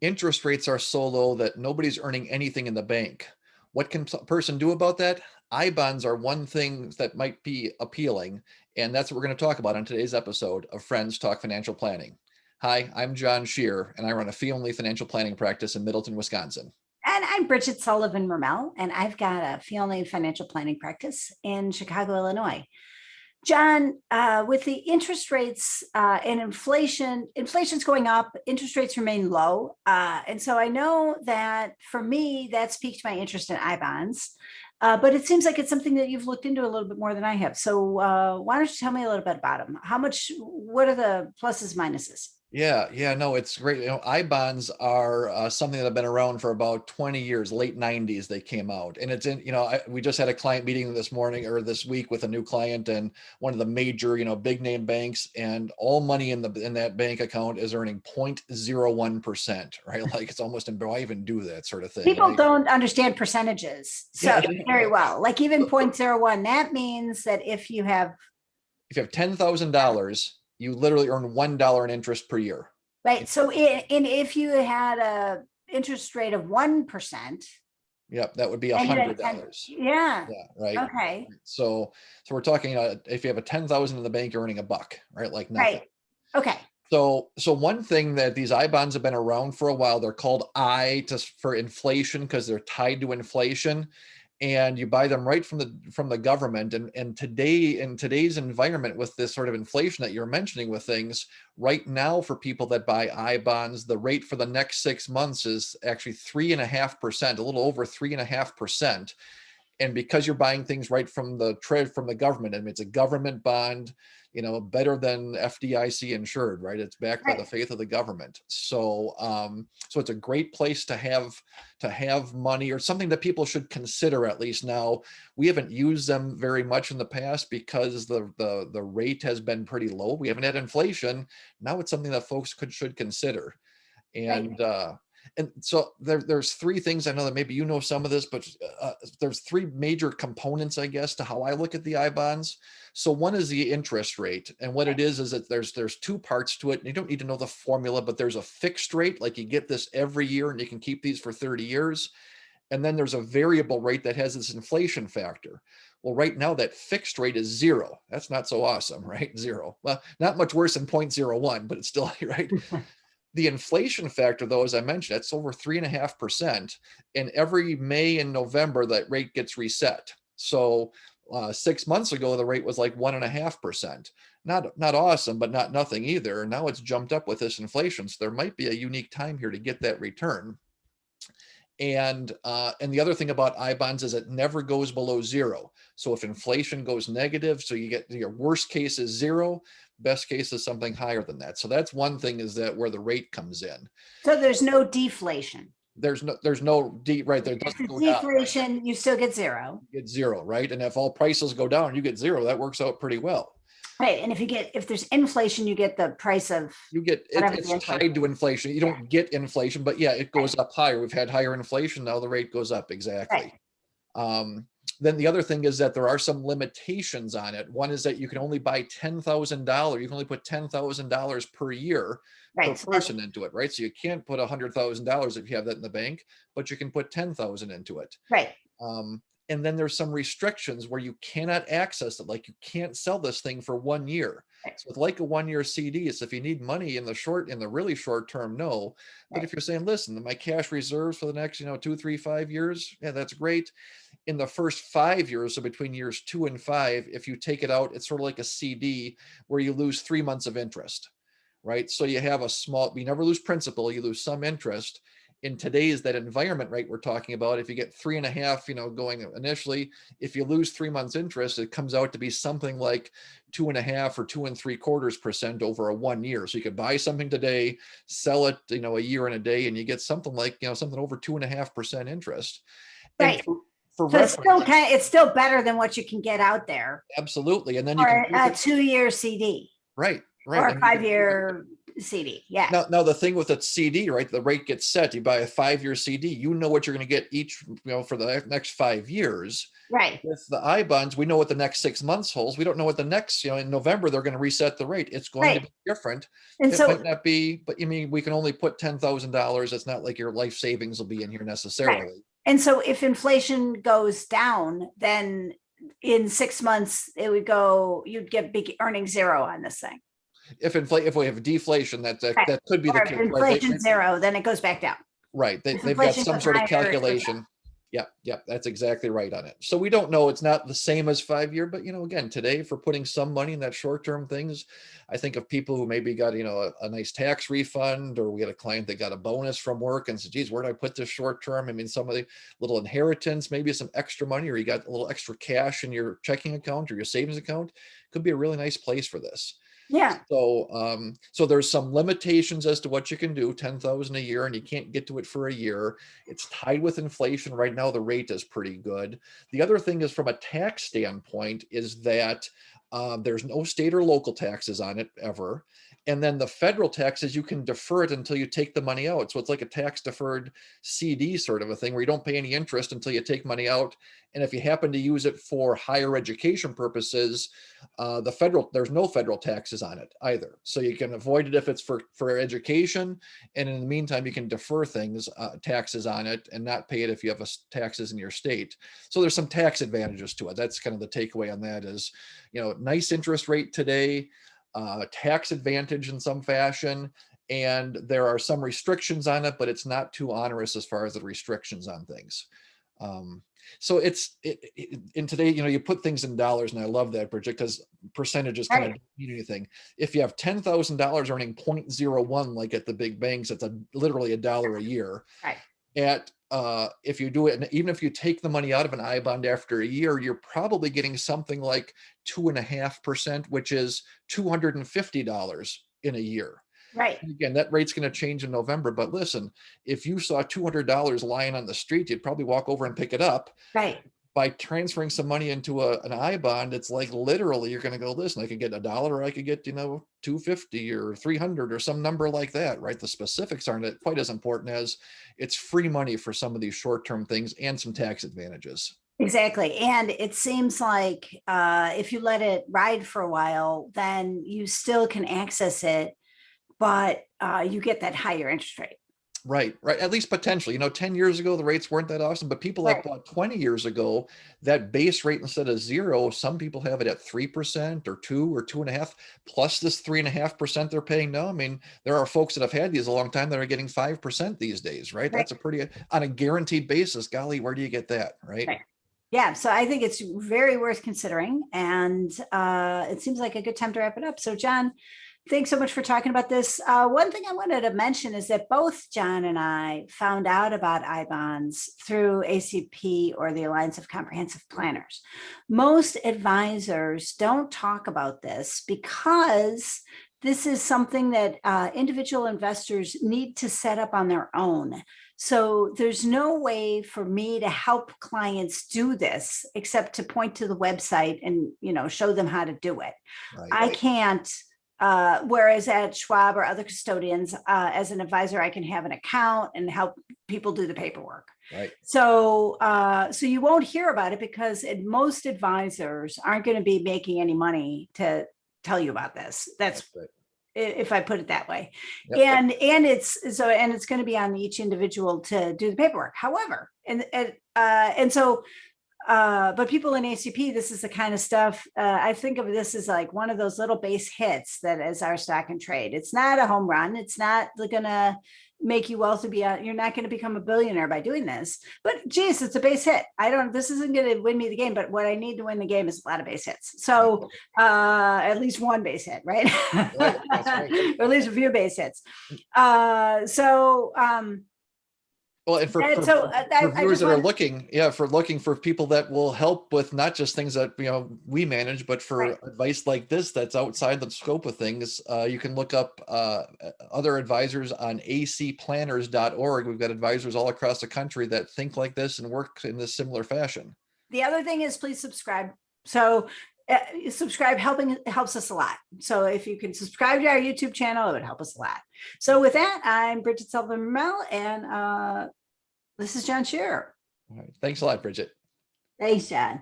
Interest rates are so low that nobody's earning anything in the bank. What can a person do about that? I bonds are one thing that might be appealing, and that's what we're going to talk about on today's episode of Friends Talk Financial Planning. Hi, I'm John Shear, and I run a fee-only financial planning practice in Middleton, Wisconsin. And I'm Bridget Sullivan Mermel, and I've got a fee-only financial planning practice in Chicago, Illinois. John, with the interest rates and inflation's going up, interest rates remain low. And so I know that for me, that's piqued my interest in I bonds. But it seems like it's something that you've looked into a little bit more than I have. So why don't you tell me a little bit about them? What are the pluses, minuses? Yeah, no, it's great. I bonds are something that have been around for about 20 years, late 90s they came out. And it's in, we just had a client meeting this morning or this week with a new client and one of the major, big name banks, and all money in that bank account is earning 0.01%, right? Like it's almost, why even do that sort of thing, People right? don't understand percentages so Yeah. very well. Like even 0.01, that means that If you have $10,000, you literally earn $1 in interest per year. right. So if you had a interest rate of 1%, Yep, that would be and you had $100. yeah. Yeah, right. Okay. So we're talking if you have a 10,000 in the bank, you're earning a buck, right? Like nothing. Right. Okay. So one thing that these I bonds have been around for a while, they're called for inflation because they're tied to inflation, and you buy them right from the government. And today, in today's environment with this sort of inflation that you're mentioning with things, right now for people that buy I bonds, the rate for the next 6 months is actually 3.5%, a little over 3.5%. And because you're buying things right from the government, I mean, it's a government bond, better than FDIC insured, right? It's backed by the Right. faith of the government. So it's a great place to have money, or something that people should consider at least now. We haven't used them very much in the past because the rate has been pretty low. We haven't had inflation. Now it's something that folks should consider. Right. And so there's three things. I know that maybe you know some of this, but there's three major components, I guess, to how I look at the I bonds. So one is the interest rate, and what it is that there's two parts to it. And you don't need to know the formula, but there's a fixed rate, like you get this every year, and you can keep these for 30 years. And then there's a variable rate that has this inflation factor. Well, right now that fixed rate is zero. That's not so awesome, right? Zero. Well, not much worse than 0.01, but it's still right. The inflation factor, though, as I mentioned, it's over 3.5%. And every May and November, that rate gets reset. So 6 months ago, the rate was like 1.5%. Not awesome, but not nothing either. Now it's jumped up with this inflation. So there might be a unique time here to get that return. And the other thing about I bonds is it never goes below zero. So if inflation goes negative, so you get your worst case is zero, best case is something higher than that. So that's one thing, is that where the rate comes in. So there's no deflation. There's no right there. It If doesn't it's go down. deflation, you still get zero. You get zero, right? And if all prices go down, you get zero. That works out pretty well. Right. And if there's inflation, you get the price of It's tied to inflation. You don't get inflation, but yeah, it goes up higher. We've had higher inflation. Now the rate goes up. Exactly. Right. Then the other thing is that there are some limitations on it. One is that you can only buy $10,000. You can only put $10,000 per year per Right. person into it, right? So you can't put $100,000 if you have that in the bank, but you can put 10,000 into it. Right. Um, and then there's some restrictions where you cannot access it. Like you can't sell this thing for 1 year. Right. So it's like a 1 year CD. So if you need money in the really short term, no. But Right. if you're saying, listen, my cash reserves for the next, 2, 3, 5 years, yeah, that's great. In the first 5 years, so between years 2 and 5, if you take it out, it's sort of like a CD where you lose 3 months of interest, right? So you never lose principal, you lose some interest. In today's that environment, right, we're talking about, if you get 3.5, going initially, if you lose 3 months interest, it comes out to be something like 2.5 or 2.75% over a 1 year. So you could buy something today, sell it, a year and a day, and you get something like, something over 2.5% interest. And Right. for So reference, it's still better than what you can get out there absolutely. And then you for can a 2-year CD right, or right. a 5-year. CD. Yeah. Now the thing with a CD, right? The rate gets set. You buy a 5-year CD, you know what you're going to get each, for the next 5 years. Right. With the I bonds, we know what the next 6 months holds. We don't know what the next, in November, they're going to reset the rate. It's going to Right. be different. And It might so, not be, but we can only put $10,000. It's not like your life savings will be in here right. necessarily. And so if inflation goes down, then in 6 months, you'd get big earning zero on this thing. If we have deflation, that Right. could be Or the if case, right? inflation zero, then it goes back down. Right. If They've got inflation some goes sort of higher, it goes down. calculation. Yep, that's exactly right on it. So we don't know. It's not the same as 5-year, but again, today for putting some money in that short-term things, I think of people who maybe got, a nice tax refund, or we had a client that got a bonus from work and said, geez, where did I put this short-term? Some of the little inheritance, maybe some extra money, or you got a little extra cash in your checking account or your savings account, could be a really nice place for this. Yeah. So there's some limitations as to what you can do, 10,000 a year, and you can't get to it for a year. It's tied with inflation. Right now, the rate is pretty good. The other thing is, from a tax standpoint, is that there's no state or local taxes on it ever. And then the federal taxes, you can defer it until you take the money out. So it's like a tax deferred CD sort of a thing, where you don't pay any interest until you take money out. And if you happen to use it for higher education purposes, there's no federal taxes on it either. So you can avoid it if it's for education. And in the meantime, you can defer taxes on it, and not pay it if you have taxes in your state. So there's some tax advantages to it. That's kind of the takeaway on that is, nice interest rate today, tax advantage in some fashion. And there are some restrictions on it, but it's not too onerous as far as the restrictions on things. So in today, you put things in dollars, and I love that, Bridget, because percentages kind of don't mean anything. If you have $10,000 earning 0.01, like at the big banks, it's literally $1 a year. Right. If you do it, and even if you take the money out of an I bond after a year, you're probably getting something like 2.5%, which is $250 in a year. Right. And again, that rate's going to change in November. But listen, if you saw $200 lying on the street, you'd probably walk over and pick it up. Right. By transferring some money into an I bond, it's like literally you're going to go, listen, I could get $1, or I could get, 250 or 300 or some number like that, right? The specifics aren't quite as important as it's free money for some of these short-term things and some tax advantages. Exactly. And it seems like if you let it ride for a while, then you still can access it, but you get that higher interest rate. Right. At least potentially, 10 years ago, the rates weren't that awesome, but people that bought 20 years ago, that base rate, instead of 0, some people have it at 3% or 2 or 2.5, plus this 3.5% they're paying now. There are folks that have had these a long time that are getting 5% these days, right? That's on a guaranteed basis. Golly, where do you get that? Right. Yeah. So I think it's very worth considering. And it seems like a good time to wrap it up. So, John, thanks so much for talking about this. One thing I wanted to mention is that both John and I found out about I-bonds through ACP, or the Alliance of Comprehensive Planners. Most advisors don't talk about this because this is something that individual investors need to set up on their own. So there's no way for me to help clients do this except to point to the website and, show them how to do it. Right. I can't. Whereas at Schwab or other custodians, as an advisor, I can have an account and help people do the paperwork. Right. So you won't hear about it because most advisors aren't going to be making any money to tell you about this. That's right. If I put it that way. Yep. And it's going to be on each individual to do the paperwork. However, but people in ACP, this is the kind of stuff, I think of this as like one of those little base hits that is our stock and trade. It's not a home run. It's not going to make you wealthy you're not going to become a billionaire by doing this, but geez, it's a base hit. This isn't going to win me the game, but what I need to win the game is a lot of base hits. So at least one base hit, right? Right, that's right. Or at least a few base hits. Well, and for viewers that are looking for people that will help with not just things that we manage, but for advice like this that's outside the scope of things, you can look up other advisors on acplanners.org. We've got advisors all across the country that think like this and work in this similar fashion. The other thing is, please subscribe. So subscribe helps us a lot. So if you can subscribe to our YouTube channel, it would help us a lot. So with that, I'm Bridget Sullivan Mermel, and this is John Shearer. All right. Thanks a lot, Bridget. Thanks, John.